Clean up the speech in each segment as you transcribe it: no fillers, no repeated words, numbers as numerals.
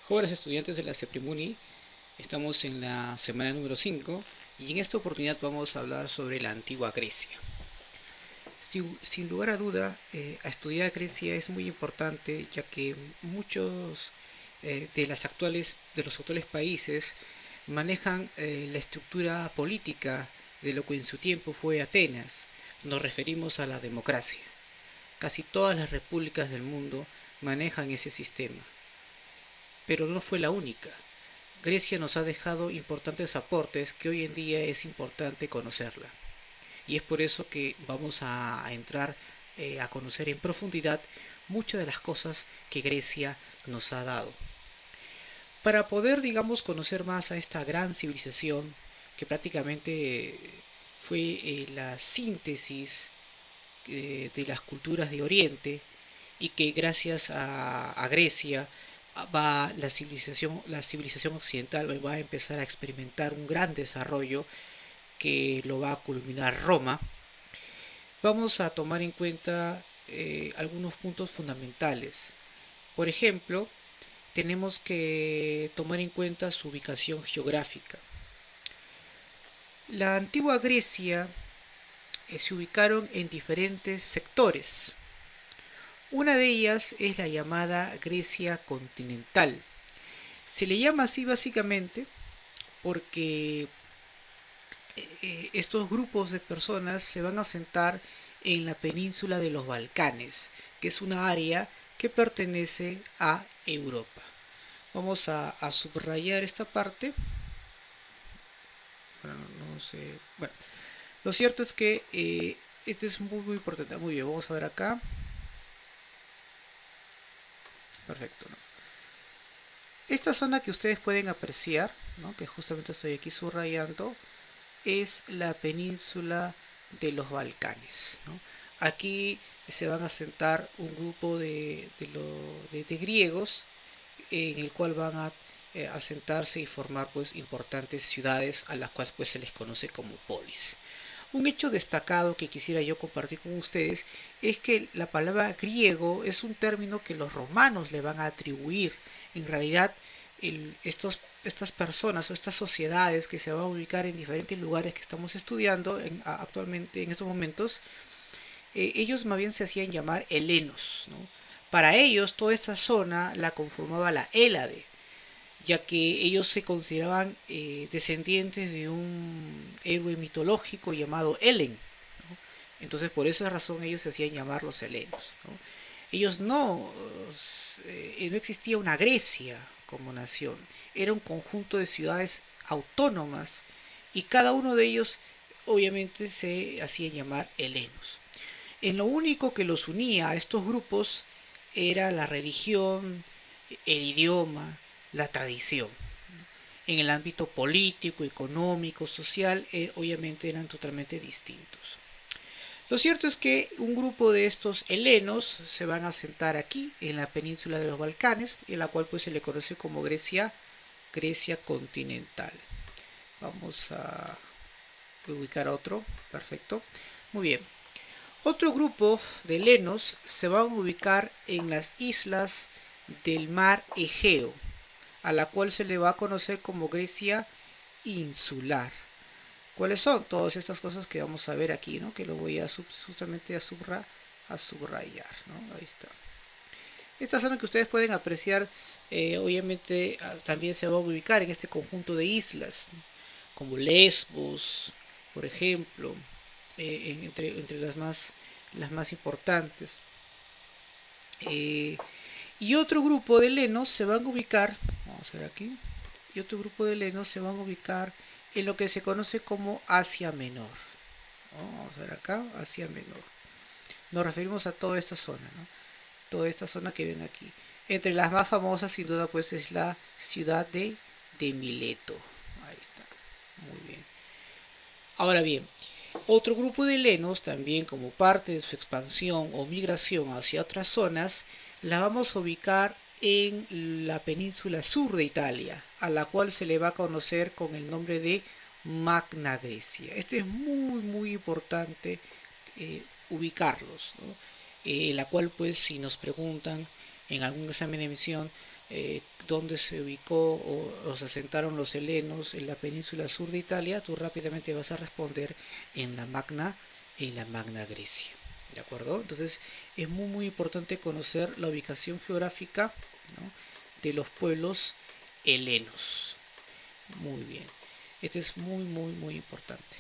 Jóvenes estudiantes de la CEPRIMUNI, estamos en la semana número 5 y en esta oportunidad vamos a hablar sobre la antigua Grecia. Sin lugar a duda, a estudiar Grecia es muy importante ya que muchos de los actuales países manejan la estructura política de lo que en su tiempo fue Atenas. Nos referimos a la democracia. Casi todas las repúblicas del mundo manejan ese sistema, pero no fue la única. Grecia nos ha dejado importantes aportes que hoy en día es importante conocerla. Y es por eso que vamos a entrar a conocer en profundidad muchas de las cosas que Grecia nos ha dado. Para poder, digamos, conocer más a esta gran civilización que prácticamente fue la síntesis de las culturas de Oriente y que gracias a Grecia va la civilización occidental va a empezar a experimentar un gran desarrollo que lo va a culminar Roma. Vamos a tomar en cuenta algunos puntos fundamentales. Por ejemplo, tenemos que tomar en cuenta su ubicación geográfica. La antigua Grecia se ubicaron en diferentes sectores. Una de ellas es la llamada Grecia continental. Se le llama así básicamente porque estos grupos de personas se van a asentar en la península de los Balcanes, que es una área que pertenece a Europa. Vamos a subrayar esta parte. Bueno, no sé. Bueno, lo cierto es que este es muy importante. Muy bien, vamos a ver acá. Perfecto, ¿no? Esta zona que ustedes pueden apreciar, ¿no? Que justamente estoy aquí subrayando, es la península de los Balcanes, ¿no? Aquí se van a sentar un grupo de griegos en el cual van a asentarse y formar pues importantes ciudades a las cuales pues se les conoce como polis. Un hecho destacado que quisiera yo compartir con ustedes es que la palabra griego es un término que los romanos le van a atribuir. En realidad, estas personas o estas sociedades que se van a ubicar en diferentes lugares que estamos estudiando actualmente en estos momentos, ellos más bien se hacían llamar helenos, ¿no? Para ellos toda esta zona la conformaba la Hélade, ya que ellos se consideraban descendientes de un héroe mitológico llamado Helen, ¿no? Entonces por esa razón ellos se hacían llamar los helenos, ¿no? Ellos no existía una Grecia como nación, era un conjunto de ciudades autónomas y cada uno de ellos obviamente se hacían llamar helenos. En lo único que los unía a estos grupos era la religión, el idioma, la tradición. En el ámbito político, económico, social, obviamente eran totalmente distintos. Lo cierto es que un grupo de estos helenos se van a asentar aquí, en la península de los Balcanes, en la cual pues se le conoce como Grecia continental. Vamos a ubicar otro, perfecto. Muy bien. Otro grupo de helenos se van a ubicar en las islas del mar Egeo, a la cual se le va a conocer como Grecia insular. ¿Cuáles son todas estas cosas que vamos a ver aquí, ¿no? Que lo voy a justamente a subrayar, ¿no? Ahí está. Esta zona que ustedes pueden apreciar, obviamente también se va a ubicar en este conjunto de islas, ¿no? Como Lesbos, por ejemplo, entre las más importantes. Y otro grupo de helenos se van a ubicar, vamos a ver aquí, y otro grupo de helenos se van a ubicar en lo que se conoce como Asia Menor. Vamos a ver acá, Asia Menor. Nos referimos a toda esta zona, ¿no? Toda esta zona que ven aquí. Entre las más famosas, sin duda, pues es la ciudad de Mileto. Ahí está. Muy bien. Ahora bien, otro grupo de helenos, también como parte de su expansión o migración hacia otras zonas, la vamos a ubicar en la península sur de Italia, a la cual se le va a conocer con el nombre de Magna Grecia. Este es muy importante ubicarlos, ¿no? La cual pues si nos preguntan en algún examen de emisión dónde se ubicó o se asentaron los helenos en la península sur de Italia, tú rápidamente vas a responder en la Magna Grecia. ¿De acuerdo? Entonces es muy importante conocer la ubicación geográfica, ¿no?, de los pueblos helenos. Muy bien. Este es muy importante.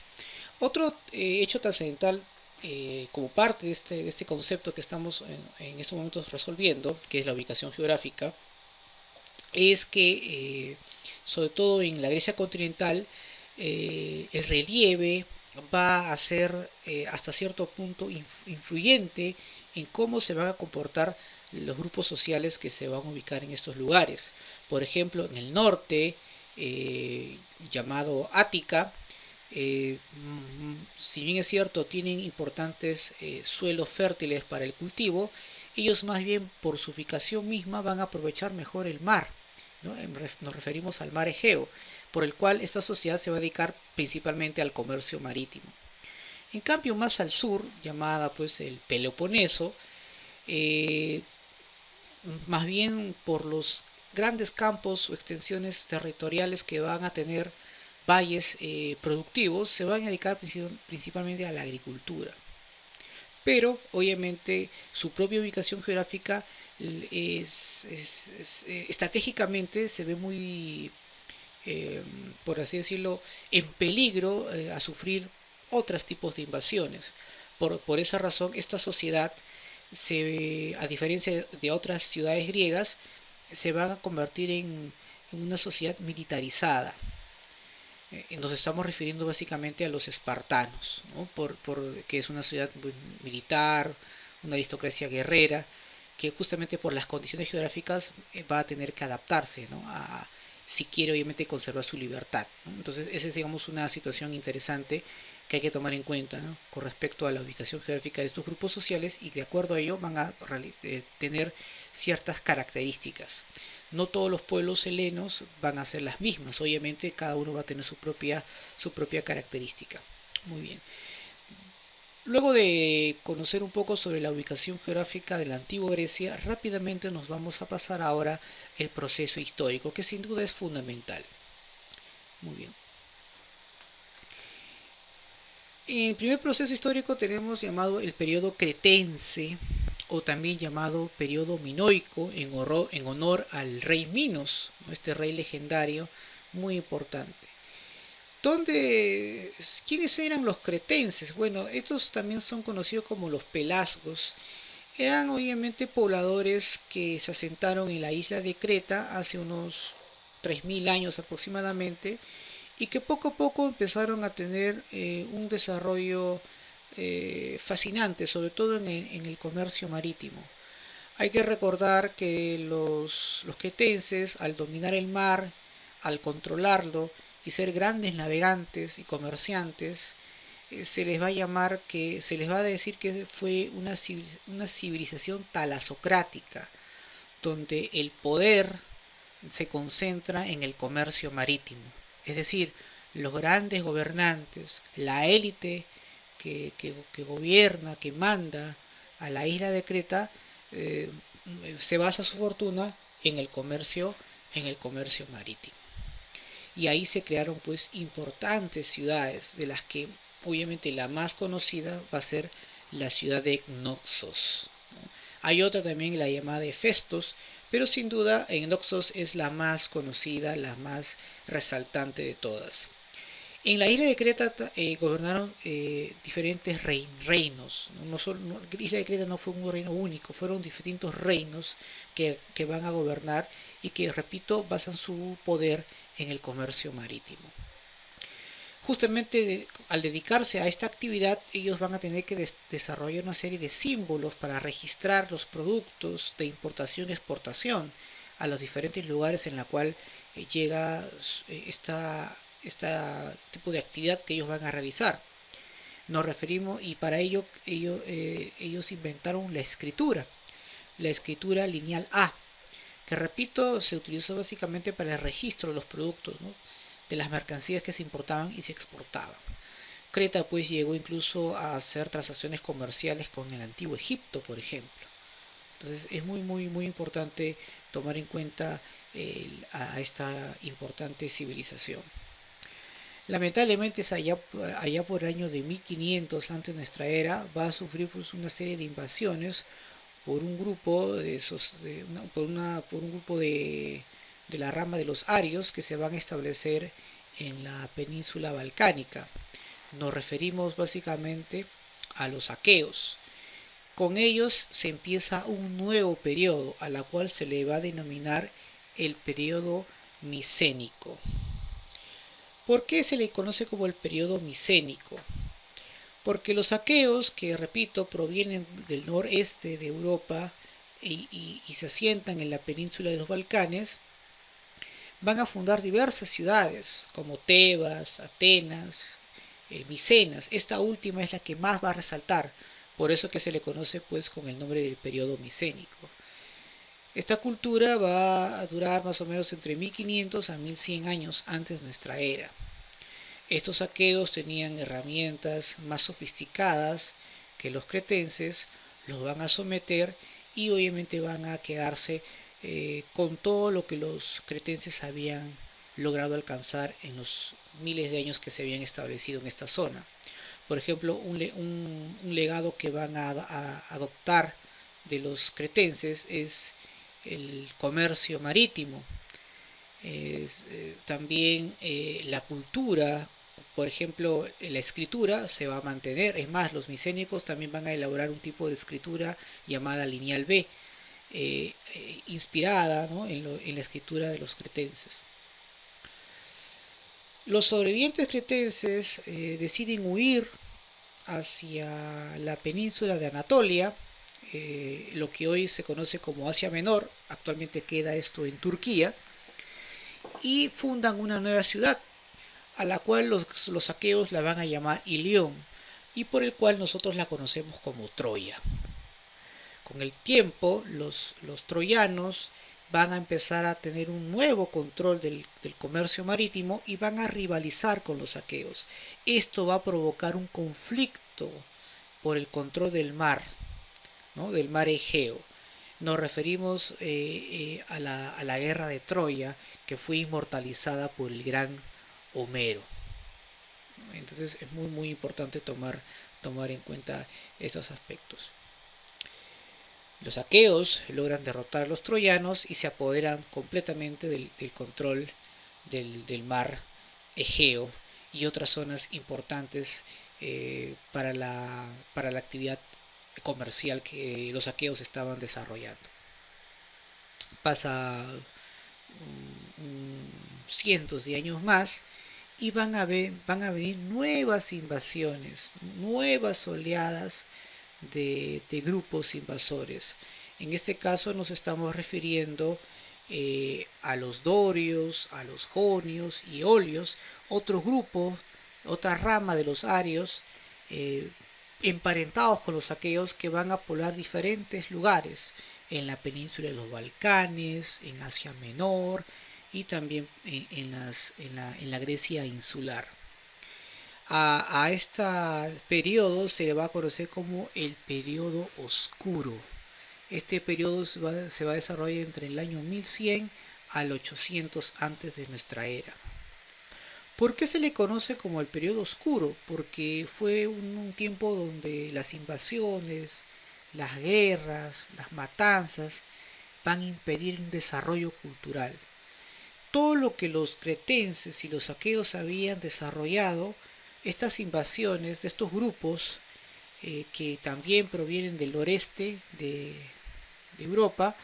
Otro hecho trascendental, como parte de este concepto que estamos en estos momentos resolviendo, que es la ubicación geográfica, es que sobre todo en la Grecia continental el relieve va a ser hasta cierto punto influyente en cómo se van a comportar los grupos sociales que se van a ubicar en estos lugares. Por ejemplo, en el norte, llamado Ática, si bien es cierto, tienen importantes suelos fértiles para el cultivo, ellos más bien por su ubicación misma van a aprovechar mejor el mar, ¿no? Nos referimos al mar Egeo, por el cual esta sociedad se va a dedicar principalmente al comercio marítimo. En cambio, más al sur, llamada pues el Peloponeso, eh, más bien por los grandes campos o extensiones territoriales que van a tener valles productivos, se van a dedicar principalmente a la agricultura. Pero obviamente su propia ubicación geográfica estratégicamente se ve muy, eh, por así decirlo, en peligro a sufrir otros tipos de invasiones. Por esa razón, esta sociedad, a diferencia de otras ciudades griegas, se van a convertir en una sociedad militarizada. Nos estamos refiriendo básicamente a los espartanos, ¿no? Que es una ciudad militar, una aristocracia guerrera, que justamente por las condiciones geográficas va a tener que adaptarse, ¿no?, si quiere obviamente conservar su libertad, ¿no? Entonces esa es, digamos, una situación interesante que hay que tomar en cuenta, ¿no?, con respecto a la ubicación geográfica de estos grupos sociales, y de acuerdo a ello van a tener ciertas características. No todos los pueblos helenos van a ser las mismas, obviamente cada uno va a tener su propia característica. Muy bien. Luego de conocer un poco sobre la ubicación geográfica de la antigua Grecia, rápidamente nos vamos a pasar ahora el proceso histórico, que sin duda es fundamental. Muy bien. En el primer proceso histórico tenemos llamado el periodo cretense, o también llamado periodo minoico, en honor al rey Minos, ¿no?, este rey legendario muy importante. ¿Quiénes eran los cretenses? Bueno, estos también son conocidos como los pelasgos. Eran obviamente pobladores que se asentaron en la isla de Creta hace unos 3000 años aproximadamente, y que poco a poco empezaron a tener un desarrollo fascinante, sobre todo en el comercio marítimo. Hay que recordar que los cretenses, al dominar el mar, al controlarlo y ser grandes navegantes y comerciantes, se les va a decir que fue una civilización talasocrática, donde el poder se concentra en el comercio marítimo. Es decir, los grandes gobernantes, la élite que gobierna, que manda a la isla de Creta, eh, se basa su fortuna en el comercio marítimo. Y ahí se crearon pues importantes ciudades, de las que obviamente la más conocida va a ser la ciudad de Noxos, ¿no? Hay otra también, la llamada de Festos, pero sin duda en Noxos es la más conocida, la más resaltante de todas. En la isla de Creta gobernaron diferentes reinos. La isla de Creta no fue un reino único, fueron distintos reinos que van a gobernar y que, repito, basan su poder en el comercio marítimo. Justamente al dedicarse a esta actividad, ellos van a tener que desarrollar una serie de símbolos para registrar los productos de importación y exportación a los diferentes lugares en la cual llega este tipo de actividad que ellos van a realizar. Nos referimos, y para ello ellos inventaron la escritura lineal A, que, repito, se utilizó básicamente para el registro de los productos, ¿no?, de las mercancías que se importaban y se exportaban. Creta llegó incluso a hacer transacciones comerciales con el antiguo Egipto, por ejemplo. Entonces es muy importante tomar en cuenta a esta importante civilización. Lamentablemente es allá por el año de 1500 antes de nuestra era, va a sufrir pues una serie de invasiones por un grupo de esos, por un grupo de la rama de los arios que se van a establecer en la península balcánica. Nos referimos básicamente a los aqueos. Con ellos se empieza un nuevo periodo, a la cual se le va a denominar el periodo micénico. ¿Por qué se le conoce como el periodo micénico? Porque los aqueos, que repito, provienen del noreste de Europa y se asientan en la península de los Balcanes, van a fundar diversas ciudades como Tebas, Atenas, Micenas. Esta última es la que más va a resaltar, por eso que se le conoce pues con el nombre del periodo micénico. Esta cultura va a durar más o menos entre 1500 a 1100 años antes de nuestra era. Estos aqueos tenían herramientas más sofisticadas que los cretenses, los van a someter y obviamente van a quedarse con todo lo que los cretenses habían logrado alcanzar en los miles de años que se habían establecido en esta zona. Por ejemplo, un legado que van a adoptar de los cretenses es el comercio marítimo. También la cultura, por ejemplo, la escritura se va a mantener. Es más, los micénicos también van a elaborar un tipo de escritura llamada lineal B, inspirada, ¿no?, en la escritura de los cretenses. Los sobrevivientes cretenses deciden huir hacia la península de Anatolia, lo que hoy se conoce como Asia Menor. Actualmente queda esto en Turquía, y fundan una nueva ciudad a la cual los aqueos la van a llamar Ilión, y por el cual nosotros la conocemos como Troya. Con el tiempo los troyanos van a empezar a tener un nuevo control del comercio marítimo y van a rivalizar con los aqueos. Esto va a provocar un conflicto por el control del mar, ¿no?, del mar Egeo. Nos referimos a la guerra de Troya, que fue inmortalizada por el gran Homero. Entonces es muy importante tomar en cuenta estos aspectos. Los aqueos logran derrotar a los troyanos y se apoderan completamente del control del mar Egeo y otras zonas importantes para la actividad comercial que los aqueos estaban desarrollando. Pasa cientos de años más y van a venir nuevas invasiones, nuevas oleadas de grupos invasores. En este caso nos estamos refiriendo a los dorios, a los jonios y olios, otro grupo, otra rama de los arios, emparentados con los aqueos, que van a poblar diferentes lugares en la península de los Balcanes, en Asia Menor y también en la Grecia insular. A este periodo se le va a conocer como el periodo oscuro. Este periodo se va a desarrollar entre el año 1100 al 800 antes de nuestra era. ¿Por qué se le conoce como el periodo oscuro? Porque fue un tiempo donde las invasiones, las guerras, las matanzas van a impedir un desarrollo cultural. Todo lo que los cretenses y los aqueos habían desarrollado, estas invasiones de estos grupos que también provienen del noreste de Europa,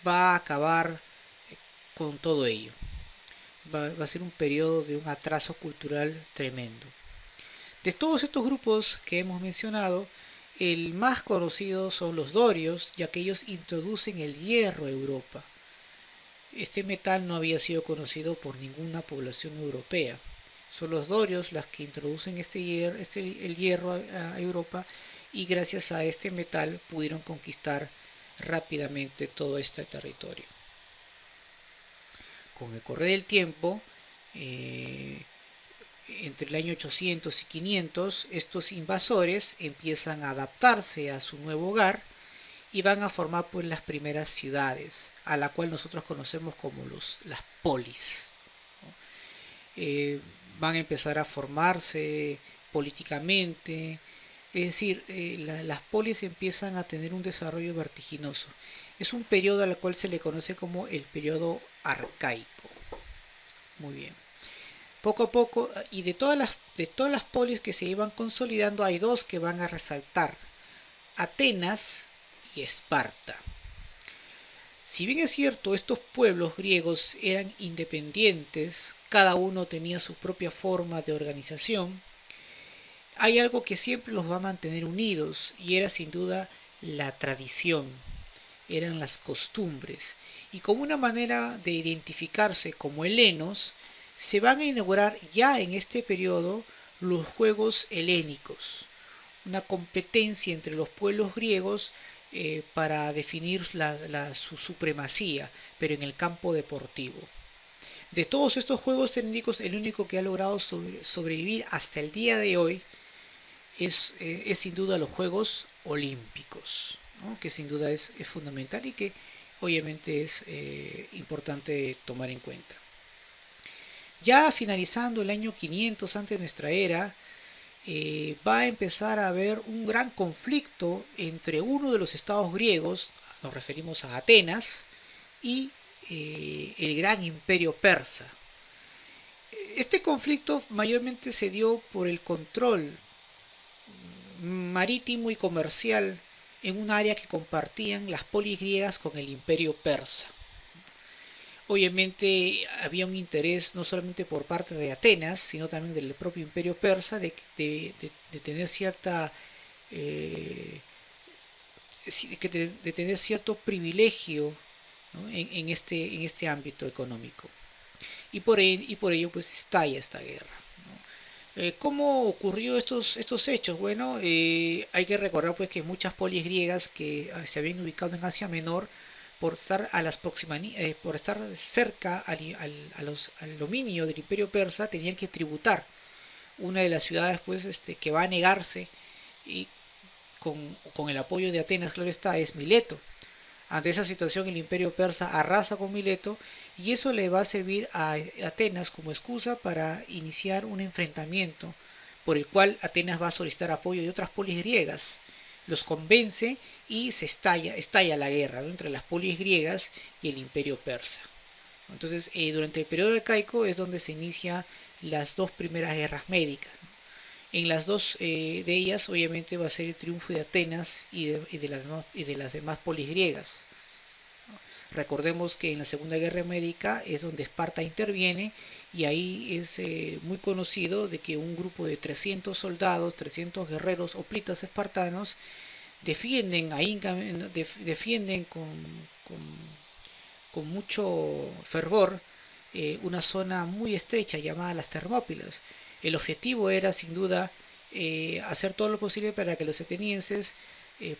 va a acabar con todo ello. Va a ser un periodo de un atraso cultural tremendo. De todos estos grupos que hemos mencionado, el más conocido son los dorios, ya que ellos introducen el hierro a Europa. Este metal no había sido conocido por ninguna población europea. Son los dorios las que introducen el hierro a Europa, y gracias a este metal pudieron conquistar rápidamente todo este territorio. Con el correr del tiempo, entre el año 800 y 500, estos invasores empiezan a adaptarse a su nuevo hogar y van a formar pues las primeras ciudades, a la cual nosotros conocemos como las polis, ¿no? Van a empezar a formarse políticamente, es decir, las polis empiezan a tener un desarrollo vertiginoso. Es un periodo al cual se le conoce como el periodo arcaico. Muy bien. Poco a poco, y de todas las polis que se iban consolidando, hay dos que van a resaltar: Atenas y Esparta. Si bien es cierto, estos pueblos griegos eran independientes, cada uno tenía su propia forma de organización, hay algo que siempre los va a mantener unidos y era sin duda la tradición, eran las costumbres. Y como una manera de identificarse como helenos, se van a inaugurar ya en este periodo los Juegos Helénicos, una competencia entre los pueblos griegos para definir su supremacía, pero en el campo deportivo. De todos estos Juegos Helénicos, el único que ha logrado sobrevivir hasta el día de hoy es sin duda los Juegos Olímpicos, ¿no? Que sin duda es fundamental y que obviamente es importante tomar en cuenta. Ya finalizando el año 500 antes de nuestra era, va a empezar a haber un gran conflicto entre uno de los estados griegos, nos referimos a Atenas, y el gran imperio persa. Este conflicto mayormente se dio por el control marítimo y comercial en un área que compartían las polis griegas con el imperio persa. Obviamente había un interés no solamente por parte de Atenas, sino también del propio imperio persa de tener eh, de tener cierto privilegio, ¿no? en este ámbito económico. Y por ello pues estalla esta guerra, ¿no? ¿Cómo ocurrió estos hechos? Bueno, hay que recordar pues que muchas polis griegas que se habían ubicado en Asia Menor, por estar por estar cerca al dominio del imperio persa, tenían que tributar. Una de las ciudades pues que va a negarse, y con el apoyo de Atenas, claro está, es Mileto. Ante esa situación, el imperio persa arrasa con Mileto, y eso le va a servir a Atenas como excusa para iniciar un enfrentamiento por el cual Atenas va a solicitar apoyo de otras polis griegas. Los convence y estalla la guerra, ¿no? Entre las polis griegas y el imperio persa. Entonces, durante el periodo arcaico es donde se inicia las dos primeras guerras médicas, ¿no? En las dos de ellas, obviamente, va a ser el triunfo de Atenas y de las demás polis griegas. Recordemos que en la Segunda Guerra Médica es donde Esparta interviene, y ahí es muy conocido de que un grupo de 300 soldados, 300 guerreros hoplitas espartanos defienden con, con mucho fervor una zona muy estrecha llamada las Termópilas. El objetivo era sin duda hacer todo lo posible para que los atenienses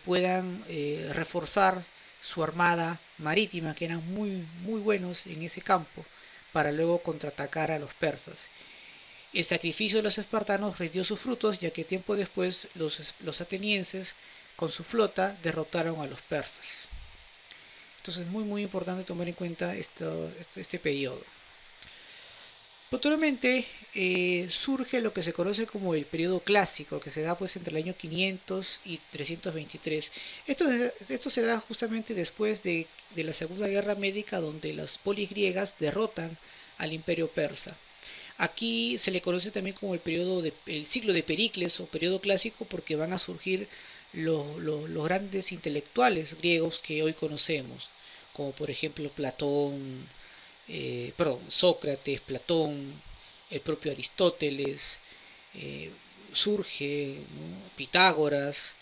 puedan reforzar su armada marítima, que eran muy, muy buenos en ese campo, para luego contraatacar a los persas. El sacrificio de los espartanos rindió sus frutos, ya que tiempo después los atenienses, con su flota, derrotaron a los persas. Entonces es muy, muy importante tomar en cuenta este periodo. Posteriormente surge lo que se conoce como el periodo clásico, que se da pues entre el año 500 y 323. Esto se da justamente después de la Segunda Guerra Médica, donde las polis griegas derrotan al imperio persa. Aquí se le conoce también como el siglo de Pericles o periodo clásico, porque van a surgir los grandes intelectuales griegos que hoy conocemos, como por ejemplo Sócrates, Platón, el propio Aristóteles, surge, ¿no? Pitágoras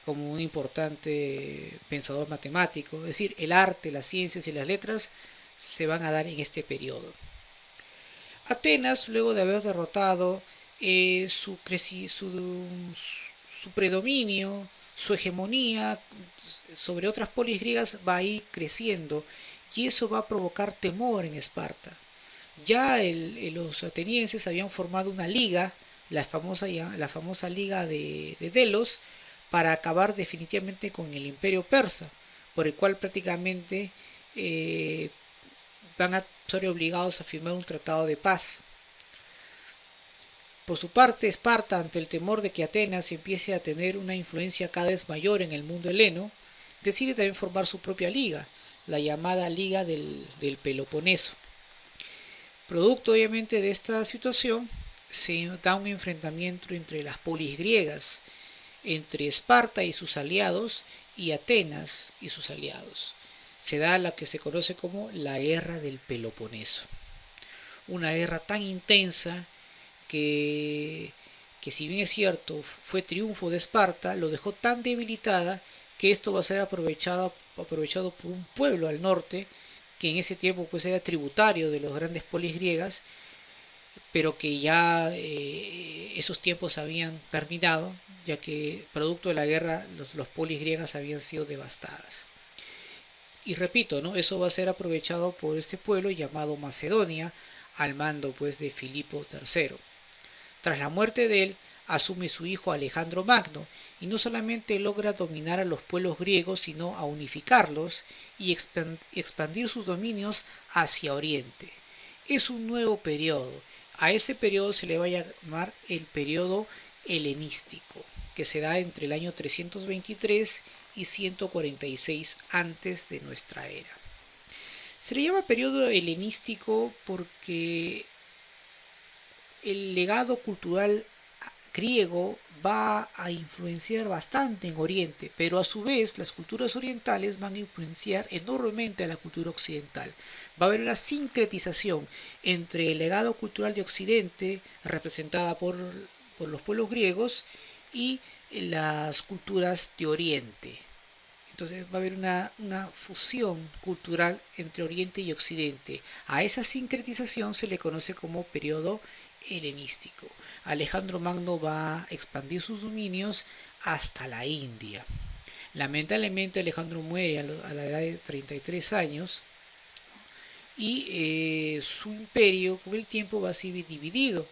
como un importante pensador matemático. Es decir, el arte, las ciencias y las letras se van a dar en este periodo. Atenas, luego de haber derrotado su predominio, su hegemonía sobre otras polis griegas, va a ir creciendo, y eso va a provocar temor en Esparta. Ya los atenienses habían formado una liga, la famosa liga de Delos, para acabar definitivamente con el imperio persa. por el cual prácticamente van a ser obligados a firmar un tratado de paz. Por su parte, Esparta, ante el temor de que Atenas empiece a tener una influencia cada vez mayor en el mundo heleno, decide también formar su propia liga, la llamada Liga del Peloponeso. Producto obviamente de esta situación, se da un enfrentamiento entre las polis griegas, entre Esparta y sus aliados y Atenas y sus aliados. Se da la que se conoce como la Guerra del Peloponeso. Una guerra tan intensa que si bien es cierto fue triunfo de Esparta, lo dejó tan debilitada que esto va a ser aprovechado por un pueblo al norte que en ese tiempo pues era tributario de los grandes polis griegas, pero que ya esos tiempos habían terminado, ya que producto de la guerra los polis griegas habían sido devastadas. Y repito, ¿no? Eso va a ser aprovechado por este pueblo llamado Macedonia, al mando pues de Filipo III. Tras la muerte de él, asume su hijo Alejandro Magno, y no solamente logra dominar a los pueblos griegos, sino a unificarlos y expandir sus dominios hacia Oriente. Es un nuevo periodo. A ese periodo se le va a llamar el periodo helenístico, que se da entre el año 323 y 146 antes de nuestra era. Se le llama periodo helenístico porque el legado cultural griego va a influenciar bastante en Oriente, pero a su vez las culturas orientales van a influenciar enormemente a la cultura occidental. Va a haber una sincretización entre el legado cultural de Occidente, representada por los pueblos griegos, y las culturas de Oriente. Entonces va a haber una fusión cultural entre Oriente y Occidente. A esa sincretización se le conoce como periodo helenístico. Alejandro Magno va a expandir sus dominios hasta la India. Lamentablemente Alejandro muere a la edad de 33 años y su imperio con el tiempo va a ser dividido.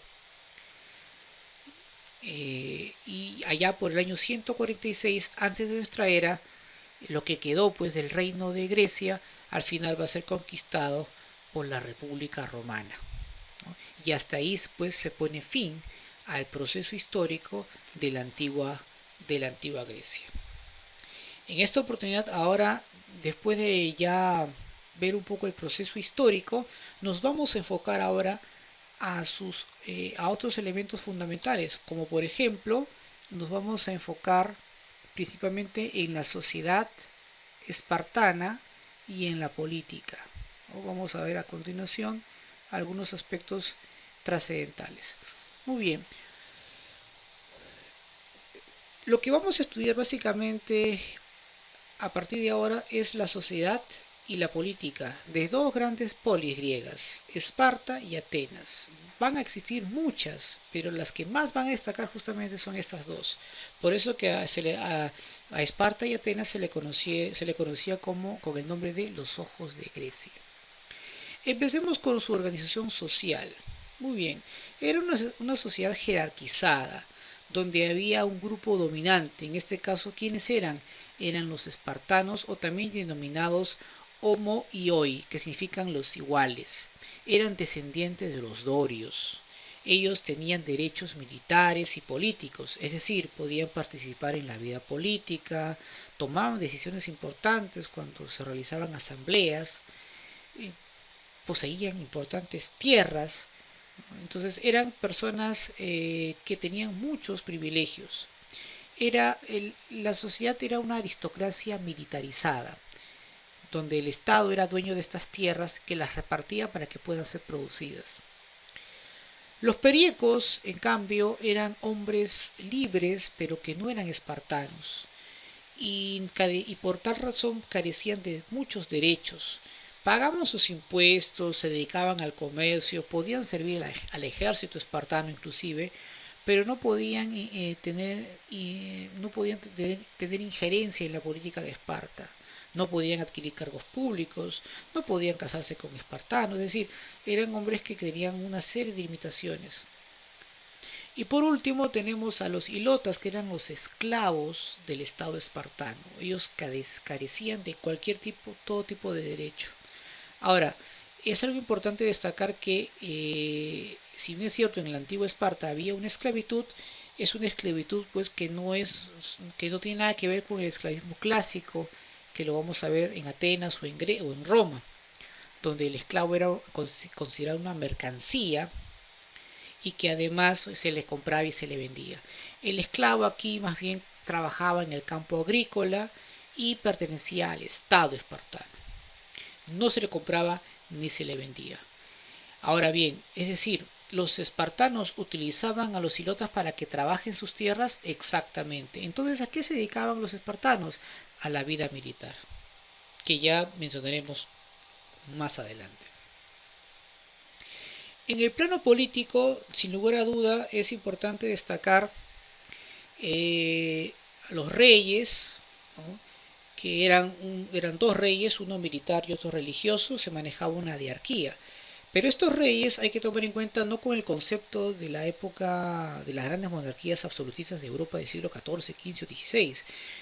Y allá por el año 146 antes de nuestra era, lo que quedó pues del reino de Grecia al final va a ser conquistado por la República Romana, ¿no? Y hasta ahí pues se pone fin al proceso histórico de la antigua Grecia. En esta oportunidad ahora, después de ya ver un poco el proceso histórico, nos vamos a enfocar ahora a otros elementos fundamentales, como por ejemplo nos vamos a enfocar principalmente en la sociedad espartana y en la política, ¿no? Vamos a ver a continuación algunos aspectos trascendentales. Muy bien, lo que vamos a estudiar básicamente a partir de ahora es la sociedad y la política de dos grandes polis griegas, Esparta y Atenas. Van a existir muchas, pero las que más van a destacar justamente son estas dos. Por eso que a Esparta y Atenas se le conocía como con el nombre de los ojos de Grecia. Empecemos con su organización social. Muy bien, era una sociedad jerarquizada, donde había un grupo dominante. En este caso, ¿quiénes eran? Eran los espartanos, o también denominados Homo y Hoi, que significan los iguales. Eran descendientes de los dorios. Ellos tenían derechos militares y políticos, es decir, podían participar en la vida política, tomaban decisiones importantes cuando se realizaban asambleas, poseían importantes tierras. Entonces eran personas que tenían muchos privilegios. La sociedad era una aristocracia militarizada, donde el Estado era dueño de estas tierras que las repartía para que puedan ser producidas. Los periecos, en cambio, eran hombres libres, pero que no eran espartanos, y por tal razón carecían de muchos derechos. Pagaban sus impuestos, se dedicaban al comercio, podían servir al ejército espartano inclusive, pero no podían tener injerencia en la política de Esparta. No podían adquirir cargos públicos, no podían casarse con espartanos, es decir, eran hombres que tenían una serie de limitaciones. Y por último tenemos a los hilotas, que eran los esclavos del Estado espartano. Ellos carecían de cualquier tipo, todo tipo de derecho. Ahora, es algo importante destacar que, si bien es cierto, en la antigua Esparta había una esclavitud, es una esclavitud pues que no tiene nada que ver con el esclavismo clásico, que lo vamos a ver en Atenas o en Roma, donde el esclavo era considerado una mercancía y que además se le compraba y se le vendía. El esclavo aquí más bien trabajaba en el campo agrícola y pertenecía al Estado espartano. No se le compraba ni se le vendía. Ahora bien, es decir, los espartanos utilizaban a los hilotas para que trabajen sus tierras exactamente. Entonces, ¿a qué se dedicaban los espartanos? A la vida militar, que ya mencionaremos más adelante. En el plano político, sin lugar a duda, es importante destacar los reyes, ¿no? Que eran dos reyes, uno militar y otro religioso, se manejaba una diarquía. Pero estos reyes hay que tomar en cuenta no con el concepto de la época de las grandes monarquías absolutistas de Europa del siglo XIV, XV o XVI.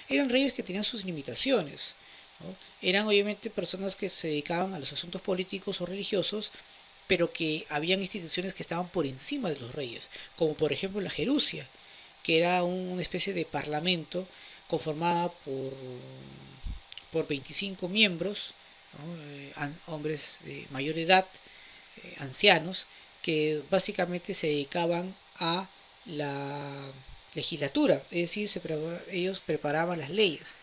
Eran reyes que tenían sus limitaciones, ¿no? Eran obviamente personas que se dedicaban a los asuntos políticos o religiosos, pero que habían instituciones que estaban por encima de los reyes, como por ejemplo la Jerusia, que era una especie de parlamento conformada por 25 miembros, ¿no? Hombres de mayor edad, ancianos, que básicamente se dedicaban a la legislatura, es decir, ellos preparaban las leyes.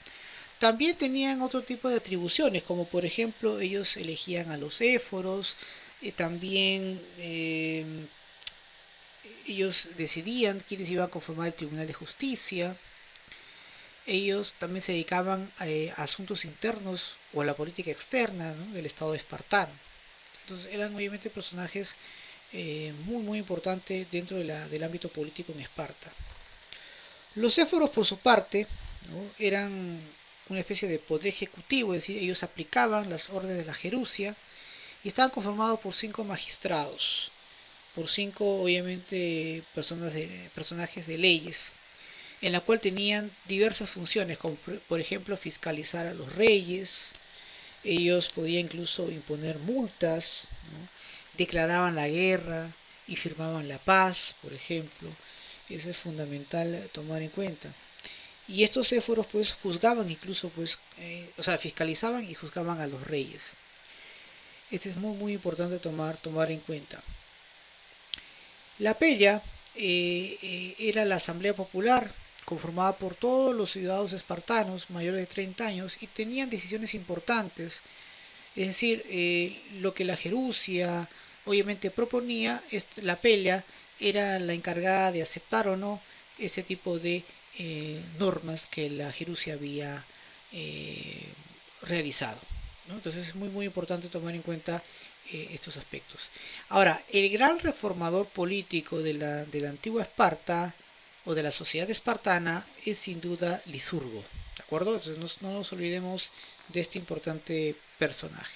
También tenían otro tipo de atribuciones, como por ejemplo ellos elegían a los éforos, también ellos decidían quiénes iban a conformar el Tribunal de Justicia. Ellos también se dedicaban a asuntos internos o a la política externa, ¿no? Del Estado espartano. Entonces eran obviamente personajes muy importantes dentro del ámbito político en Esparta. Los éforos por su parte, ¿no? Eran una especie de poder ejecutivo, es decir, ellos aplicaban las órdenes de la Jerusia y estaban conformados por 5 magistrados, por 5 obviamente personajes de leyes, en la cual tenían diversas funciones, como por ejemplo fiscalizar a los reyes. Ellos podían incluso imponer multas, ¿no? Declaraban la guerra y firmaban la paz, por ejemplo. Eso es fundamental tomar en cuenta. Y estos éforos pues juzgaban incluso o sea, fiscalizaban y juzgaban a los reyes. Este es muy importante tomar en cuenta. La Pella era la asamblea popular conformada por todos los ciudadanos espartanos mayores de 30 años y tenían decisiones importantes. Es decir, lo que la Jerusia obviamente proponía, la Pella era la encargada de aceptar o no ese tipo de normas que la Jerusia había eh, realizado, ¿no? Entonces es muy importante tomar en cuenta estos aspectos. Ahora, el gran reformador político de la antigua Esparta o de la sociedad espartana es sin duda Licurgo, ¿de acuerdo? Entonces no nos olvidemos de este importante personaje.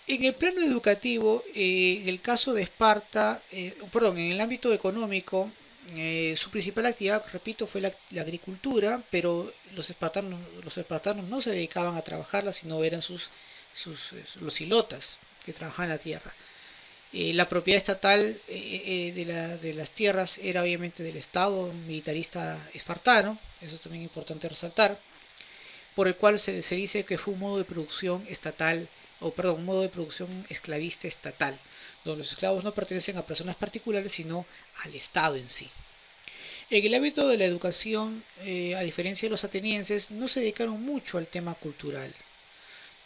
En el plano educativo, en el caso de Esparta, perdón, en el ámbito económico, su principal actividad, repito, fue la agricultura, pero los espartanos no se dedicaban a trabajarla, sino eran los hilotas que trabajaban la tierra. La propiedad estatal de las tierras era obviamente del Estado militarista espartano, eso es también importante resaltar, por el cual se dice que fue un modo de producción estatal, o perdón, un modo de producción esclavista estatal, donde los esclavos no pertenecen a personas particulares, sino al Estado en sí. En el ámbito de la educación, a diferencia de los atenienses, no se dedicaron mucho al tema cultural.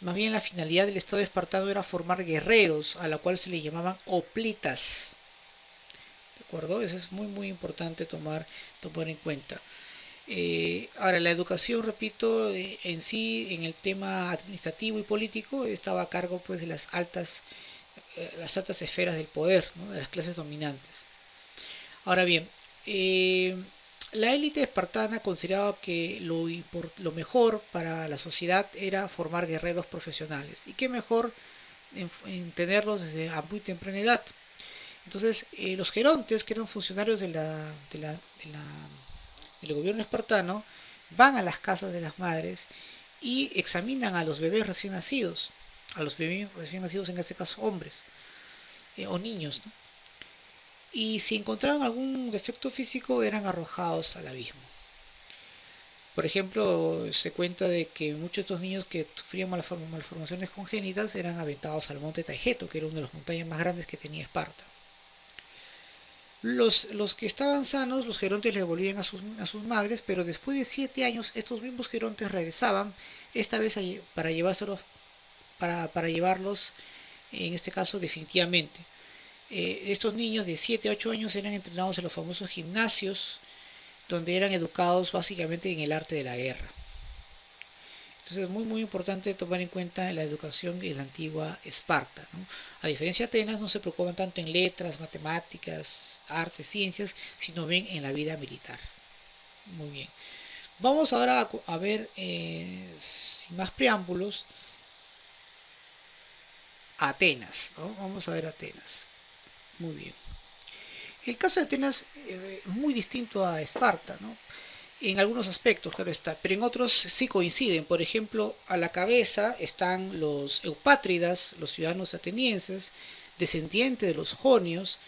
Más bien la finalidad del Estado espartano era formar guerreros, a la cual se le llamaban hoplitas. ¿De acuerdo? Eso es muy importante tomar en cuenta. Ahora, la educación, repito, en sí, en el tema administrativo y político, estaba a cargo pues de las altas esferas del poder, ¿no? De las clases dominantes. Ahora bien, la élite espartana consideraba que lo mejor para la sociedad era formar guerreros profesionales. Y qué mejor en tenerlos desde a muy temprana edad. Entonces, los gerontes, que eran funcionarios del gobierno espartano, van a las casas de las madres y examinan a los bebés recién nacidos, a los bebés recién nacidos en este caso hombres o niños, ¿no? Y si encontraban algún defecto físico eran arrojados al abismo. Por ejemplo, se cuenta de que muchos de estos niños que sufrían malformaciones congénitas eran aventados al monte Taigeto, que era una de las montañas más grandes que tenía Esparta. Los que estaban sanos, los gerontes les devolvían a sus madres, pero después de 7 años estos mismos gerontes regresaban, esta vez para llevárselos, para llevarlos, en este caso definitivamente. Estos niños de 7 a 8 años eran entrenados en los famosos gimnasios, donde eran educados básicamente en el arte de la guerra. Entonces es muy muy importante tomar en cuenta la educación en la antigua Esparta, ¿no? A diferencia de Atenas, no se preocupan tanto en letras, matemáticas, artes, ciencias, sino bien en la vida militar. Muy bien. Vamos ahora a ver, sin más preámbulos, Atenas, ¿no? Vamos a ver Atenas. Muy bien. El caso de Atenas es muy distinto a Esparta, ¿no? En algunos aspectos, claro está, pero en otros sí coinciden. Por ejemplo, a la cabeza están los eupátridas, los ciudadanos atenienses, descendientes de los jonios,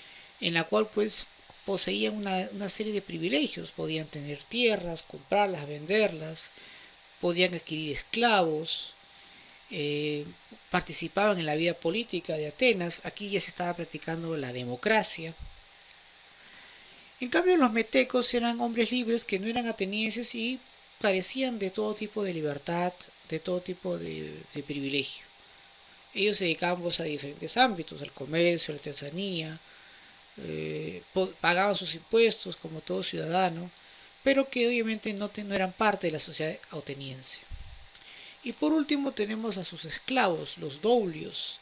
en la cual pues poseían una serie de privilegios. Podían tener tierras, comprarlas, venderlas, podían adquirir esclavos, eh, participaban en la vida política de Atenas. Aquí ya se estaba practicando la democracia. En cambio, los metecos eran hombres libres que no eran atenienses y carecían de todo tipo de libertad, de todo tipo de privilegio. Ellos se dedicaban pues, a diferentes ámbitos, al comercio, a la artesanía, pagaban sus impuestos como todo ciudadano, pero que obviamente no eran parte de la sociedad ateniense. Y por último tenemos a sus esclavos, los doulios,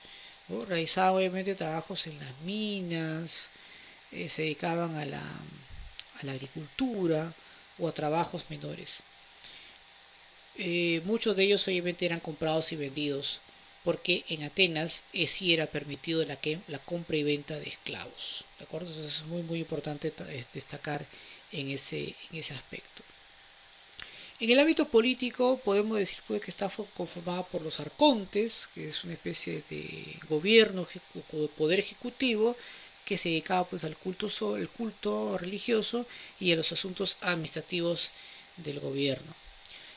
¿no? Realizaban obviamente trabajos en las minas, se dedicaban a la agricultura o a trabajos menores. Muchos de ellos obviamente eran comprados y vendidos porque en Atenas sí era permitido la compra y venta de esclavos. ¿De acuerdo? Entonces es muy muy importante destacar en ese aspecto. En el ámbito político podemos decir pues, que está conformada por los arcontes, que es una especie de gobierno o de poder ejecutivo que se dedicaba pues al el culto religioso y a los asuntos administrativos del gobierno.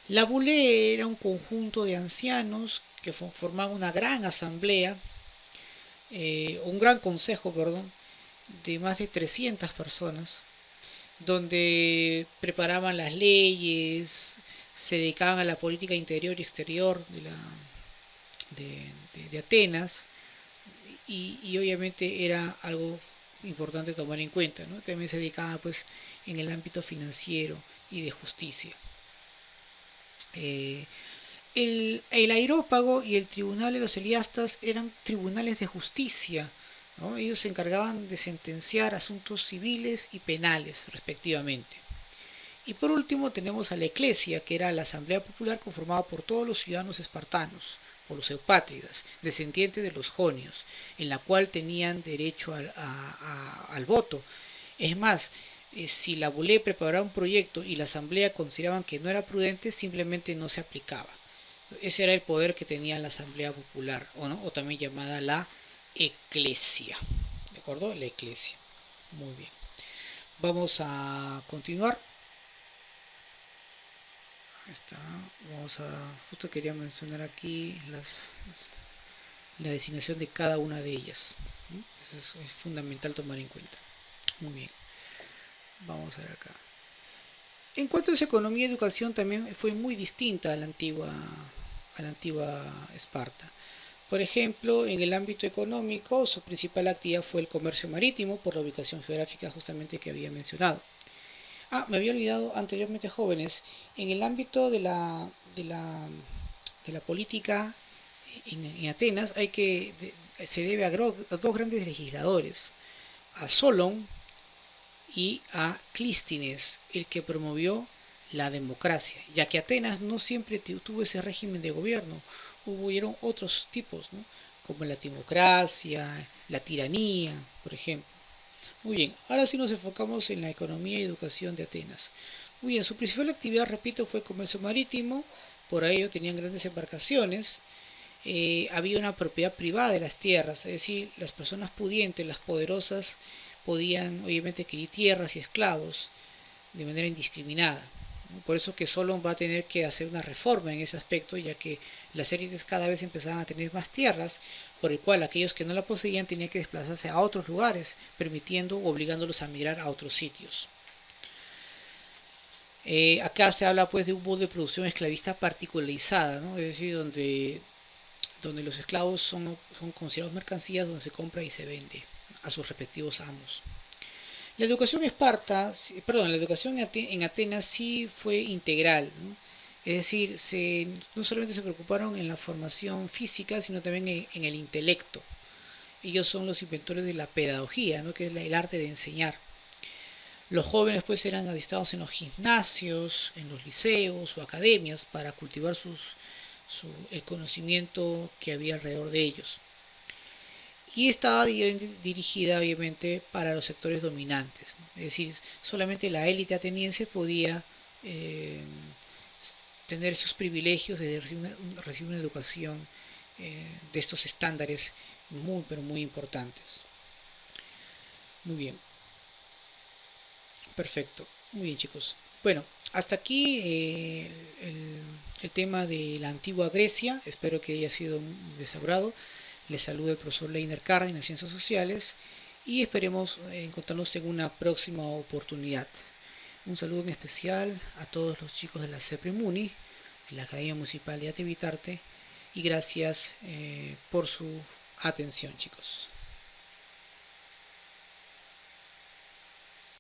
La Bule era un conjunto de ancianos que formaban una gran asamblea, un gran consejo, perdón, de más de 300 personas, donde preparaban las leyes, se dedicaban a la política interior y exterior de Atenas, y obviamente era algo importante tomar en cuenta, ¿no? También se dedicaba pues en el ámbito financiero y de justicia. Eh, el aerópago y el tribunal de los Eliastas eran tribunales de justicia, ¿no? Ellos se encargaban de sentenciar asuntos civiles y penales respectivamente. Y por último tenemos a la Eclesia, que era la asamblea popular conformada por todos los ciudadanos espartanos, por los eupátridas, descendientes de los jonios, en la cual tenían derecho al voto. Es más, si la Bulé preparaba un proyecto y la asamblea consideraban que no era prudente, simplemente no se aplicaba. Ese era el poder que tenía la asamblea popular, o también llamada la Eclesia. ¿De acuerdo? La Eclesia. Muy bien. Vamos a continuar. Está. Justo quería mencionar aquí la designación de cada una de ellas. Eso es fundamental tomar en cuenta. Muy bien. Vamos a ver acá. En cuanto a esa economía y educación también fue muy distinta a la antigua Esparta. Por ejemplo, en el ámbito económico, su principal actividad fue el comercio marítimo por la ubicación geográfica justamente que había mencionado. Me había olvidado anteriormente, jóvenes, en el ámbito de la política en Atenas se debe a dos grandes legisladores, a Solón y a Clístenes, el que promovió la democracia, ya que Atenas no siempre tuvo ese régimen de gobierno, hubieron otros tipos, ¿no? Como la timocracia, la tiranía, por ejemplo. Muy bien, ahora sí nos enfocamos en la economía y educación de Atenas. Muy bien, su principal actividad, repito, fue comercio marítimo, por ello tenían grandes embarcaciones, había una propiedad privada de las tierras, es decir, las personas pudientes, las poderosas, podían obviamente adquirir tierras y esclavos de manera indiscriminada. ¿No? Por eso que Solon va a tener que hacer una reforma en ese aspecto, ya que las élites cada vez empezaban a tener más tierras, por el cual aquellos que no la poseían tenían que desplazarse a otros lugares, permitiendo o obligándolos a migrar a otros sitios. Acá se habla pues de un modo de producción esclavista particularizada, ¿no? Es decir, donde los esclavos son considerados mercancías donde se compra y se vende a sus respectivos amos. La educación Esparta, perdón, la educación en Atenas sí fue integral, ¿no? Es decir, no solamente se preocuparon en la formación física, sino también en el intelecto. Ellos son los inventores de la pedagogía, ¿no? Que es el arte de enseñar. Los jóvenes pues eran adistrados en los gimnasios, en los liceos o academias para cultivar el conocimiento que había alrededor de ellos. Y estaba dirigida obviamente para los sectores dominantes, ¿no? Es decir, solamente la élite ateniense podía eh, tener esos privilegios de recibir una educación de estos estándares muy pero muy importantes. Muy bien, perfecto. Muy bien, chicos. Bueno, hasta aquí el tema de la antigua Grecia. Espero que haya sido de su agrado. Les saluda el profesor Leiner Cárdenas en Ciencias Sociales y esperemos encontrarnos en una próxima oportunidad. Un saludo en especial a todos los chicos de la CEPREMUNI, de la Academia Municipal de Arte y Vitarte, y gracias por su atención, chicos.